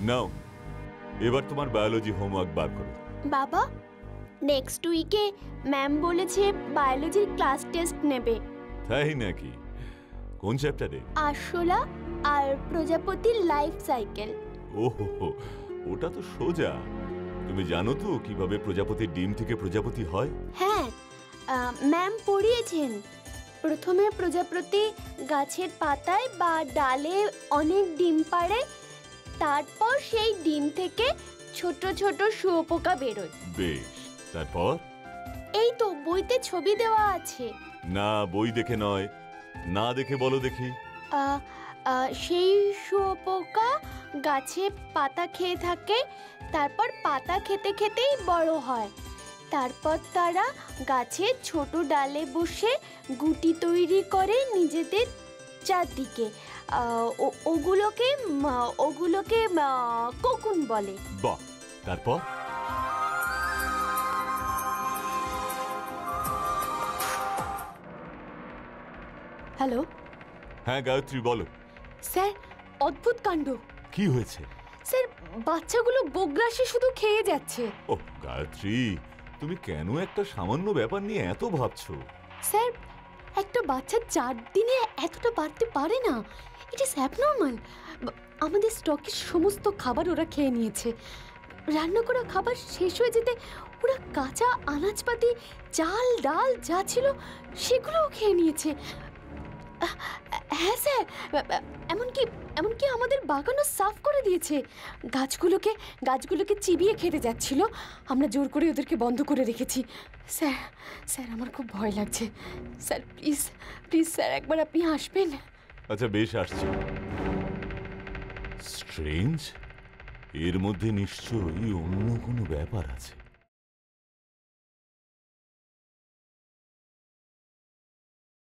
নাও এবার তোমার biology homework বার করো। বাবা, নেক্সট উইকে ম্যাম বলেছে বায়োলজির ক্লাস টেস্ট নেবে। তাই নাকি? কোন চ্যাপ্টারে? আরশোলা আর প্রজাপতির লাইফ সাইকেল। ওহো, ওটা তো সোজা। তুমি জানো তো কিভাবে প্রজাপতির ডিম থেকে প্রজাপতি হয়? হ্যাঁ, ম্যাম পড়িয়েছেন। প্রথমে প্রজাপতি গাছের পাতায় বা ডালে অনেক ডিম পাড়ে, তারপর সেই ডিম থেকে ছোট ছোট শুঁয়োপোকা বেরোয়। বেশ, তারপর? এই তো বইতে ছবি দেওয়া আছে। না, বই দেখে নয়, না দেখে বলো দেখি। সেই শুঁয়োপোকা গাছে পাতা খেয়ে থাকে, তারপর পাতা খেতে খেতেই বড় হয়। তারপর তারা গাছের ছোট ডালে বসে গুটি তৈরি করে নিজেদের চারদিকে। ওগুলোকে কোকুন বলে। বাহ, তারপর? হ্যালো। হ্যাঁ গায়ত্রী, বলো। স্যার, অদ্ভুত কাণ্ড। কি হয়েছে? স্যার, বাচ্চাগুলো গোগ্রাসে শুধু খেয়ে যাচ্ছে। ও গায়ত্রী, তুমি কেন একটা সামান্য ব্যাপার নিয়ে এত ভাবছো? স্যার, একটা বাচ্চা 4 দিনে এতটা বাড়তে পারে না। It is abnormal. আমাদের স্টকের সমস্ত খাবার ওরা খেয়ে নিয়েছে। রান্না করা খাবার শেষ হয়ে যেতে ওরা কাঁচা আনাজপাতি, চাল ডাল যা ছিল সেগুলোও খেয়ে নিয়েছে। হ্যাঁ স্যার, এমনকি আমাদের বাগানও সাফ করে দিয়েছে। গাছগুলোকে চিবিয়ে খেতে যাচ্ছিল। আমরা জোর করে ওদেরকে বন্ধ করে রেখেছি। স্যার আমার খুব ভয় লাগছে। স্যার প্লিজ স্যার, একবার আপনি আসবেন। আচ্ছা বেশ, আসছি। স্ট্রেঞ্জ, এর মধ্যে নিশ্চয়ই অন্য কোনো ব্যাপার আছে।